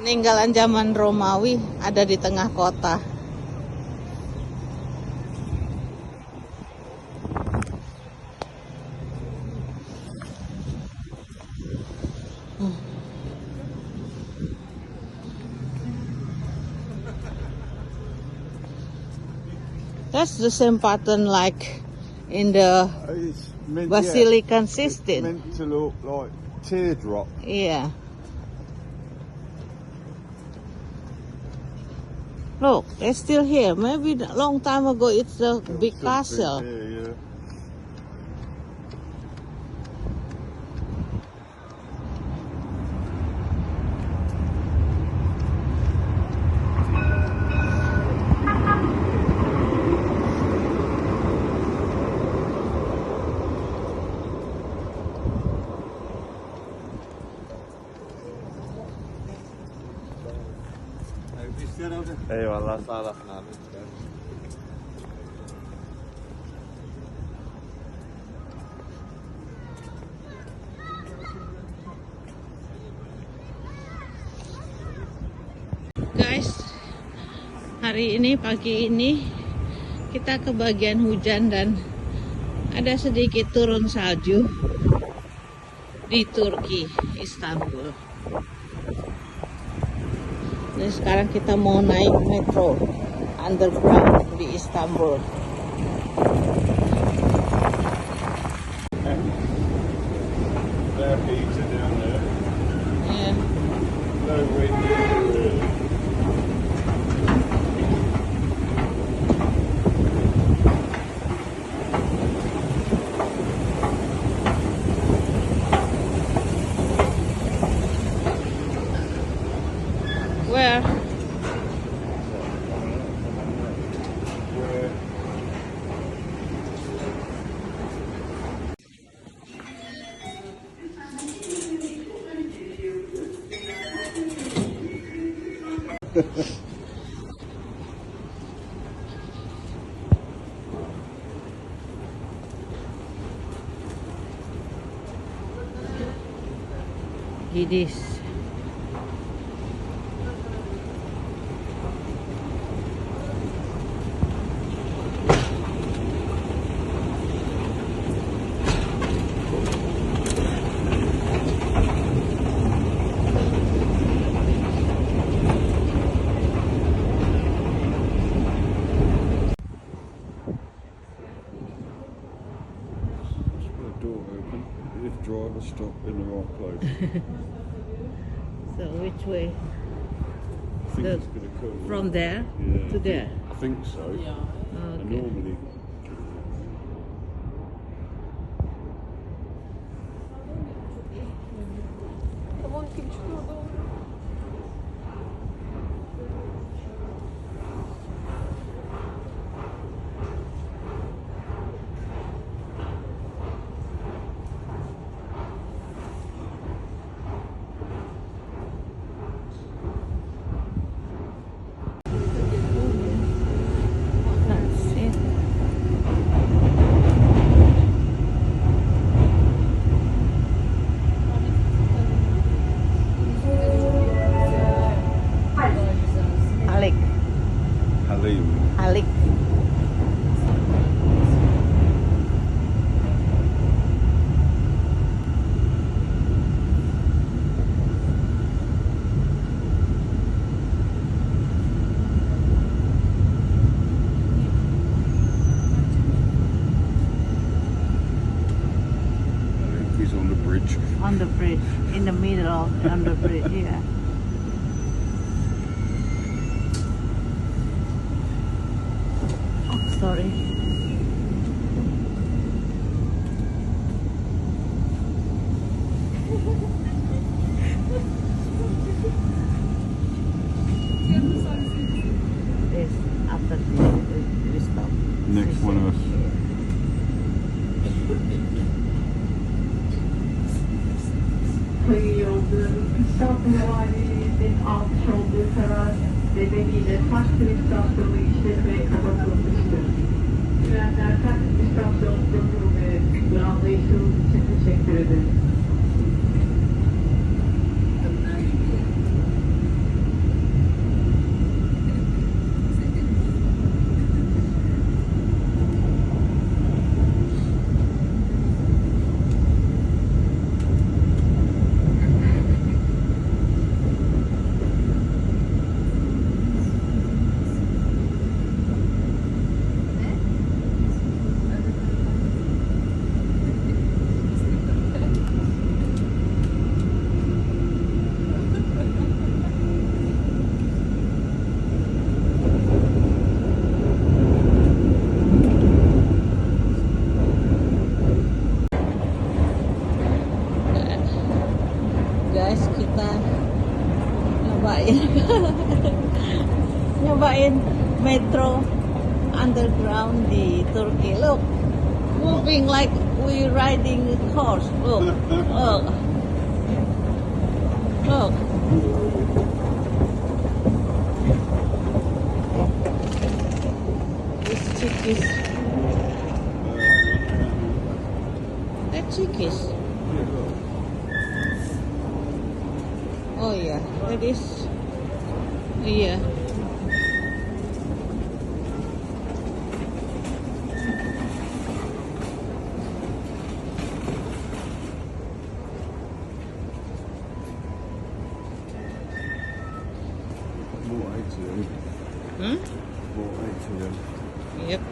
Peninggalan zaman Romawi ada di tengah kota. That's the same pattern like in the Basilican system. It's meant to look like teardrop. Yeah. Look, they're still here. Maybe a long time ago it's a big castle. Here, yeah. Eyvallah, sağ olasın abi. Guys, hari ini, pagi ini kita ke bagian hujan dan ada sedikit turun salju di Turki, Istanbul. Dan sekarang kita mau naik metro underground di Istanbul. Their feet are down there. Yeah. No wind really. Where? It is. Door open if driver stop in the right place. So which way? I think it's going to come From there yeah, to there? I think so. Okay. And normally That's it. Halik. Halim. Halik. He's on the bridge. On the bridge, in the middle of on the bridge, yeah. Oh, sorry. Yes, after we stop. Next one of us. Sayın yolcularımız, İstanbul Valiliği'nin almış olduğu karar nedeniyle Taksim İstasyonu işletmeye kapatılmıştır. Güvenler Taksim İstasyonu ve anlayışınız için teşekkür ederim. underground di Turkey. Look, moving like we riding a horse. Look, look, look. It's Turkish. That's Turkish. Oh yeah, that is. Yeah. Hmm? Yep.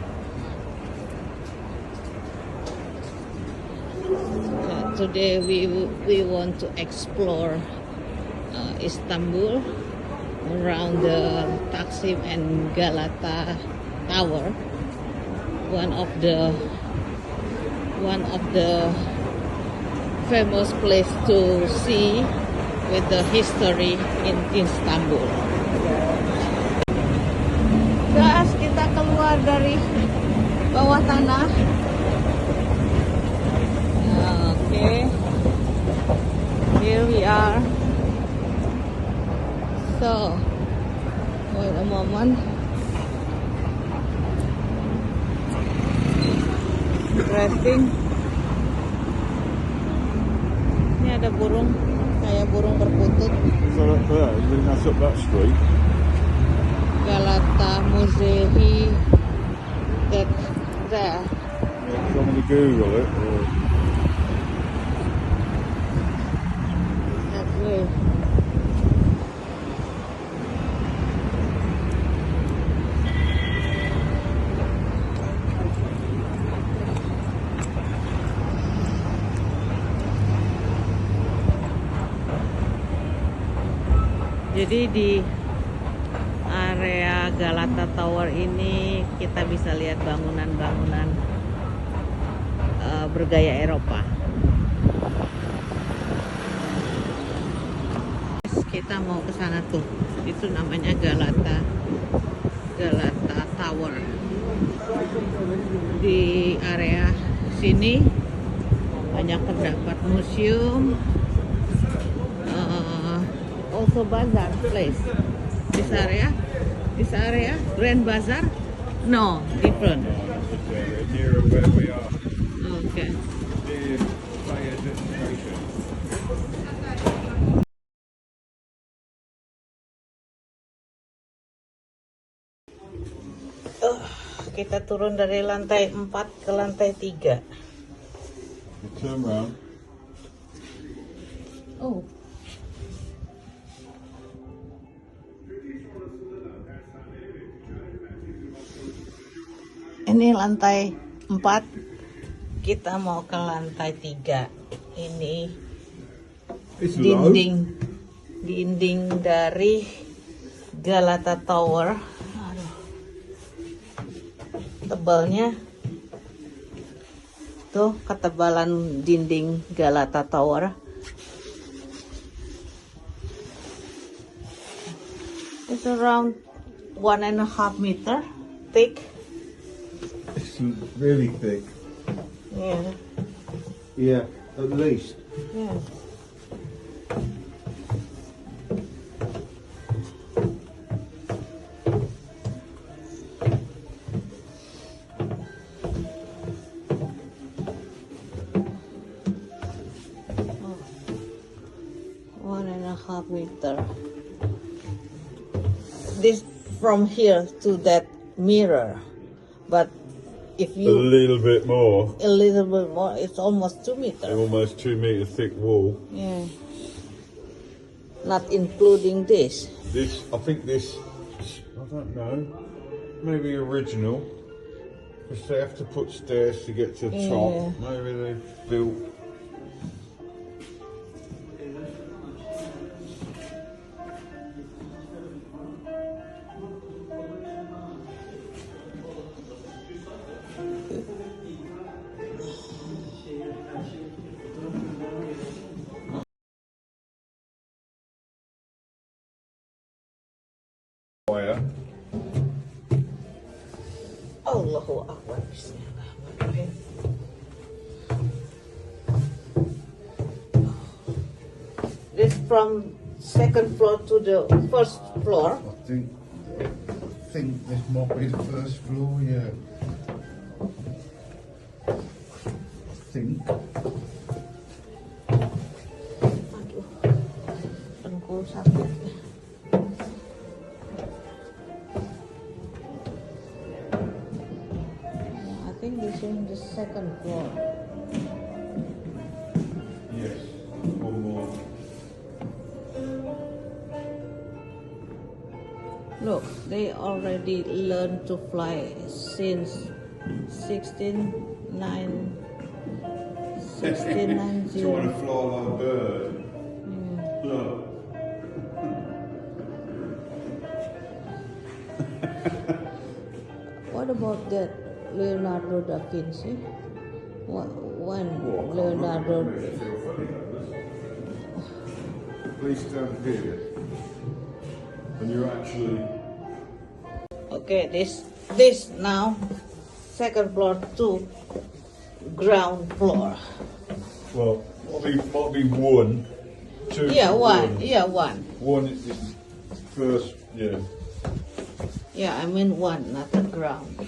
So today we want to explore Istanbul around the Taksim and Galata Tower, one of the famous place to see with the history in Istanbul. Guys, kita keluar dari bawah tanah. Okay, here we are. So, wait a moment. Interesting. Ini ada burung, kayak burung perkutut. So up there, you think that's up that street? Galata Musehi, that there. Yeah, do you want me to Google it? Or... That way. Jadi di area Galata Tower ini kita bisa lihat bangunan-bangunan bergaya Eropa. Kita mau ke sana tuh. Itu namanya Galata Tower. Di area sini banyak terdapat museum. Also bazaar place. This area, Grand Bazaar? No, different. Near where we are. Okay. Near player destination. Kita turun dari lantai 4 ke lantai 3. You turn round. Oh. Ini lantai 4. Kita mau ke lantai 3. Ini dinding dari Galata Tower. Aduh. Tebalnya tuh, ketebalan dinding Galata Tower. It's around 1.5 meter thick. It's really thick. Yeah. Yeah, at least. Yeah. Oh. 1.5 meter. This from here to that mirror, but if A you little bit more. it's almost 2 meters. Almost 2 meter thick wall. Yeah. Not including this. This, I think this, I don't know, maybe original. Because they have to put stairs to get to the top. Yeah. Maybe they built. Allahu Akbar. Bismillahirrahmanirrahim. This from second floor to the first floor. I think this might be the first floor, yeah. I think. Aduh, dengkul sakit. I think this is the second floor. Yes, one more. Look, they already learned to fly since 1690. You want to fly like a bird? Yeah. Look. What about that Leonardo da Vinci? When Leonardo... Please stand here. And you're actually... Okay, this now second floor to ground floor. Well, might be one, two. Yeah, one. Yeah, one. One is first, yeah. Yeah, I mean one, not the ground.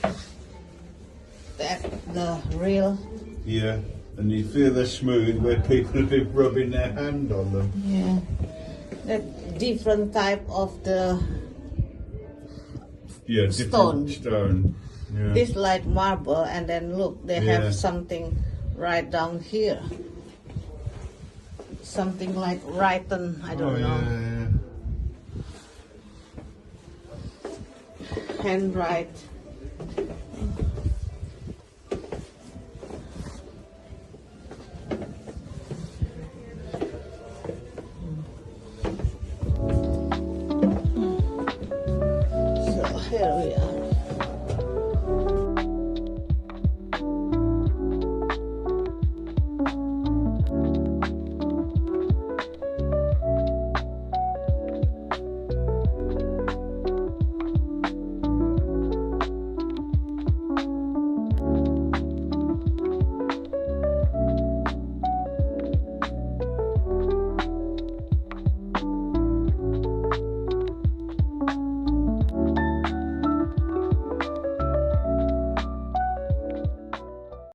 That the real. Yeah, and you feel they're smooth where people have been rubbing their hand on them. Yeah, that different type of the Yeah, Stone. different stone. Yeah. this like marble, and then look, they Yeah. have something right down here. Something like written, I don't know. Yeah. Handwrite.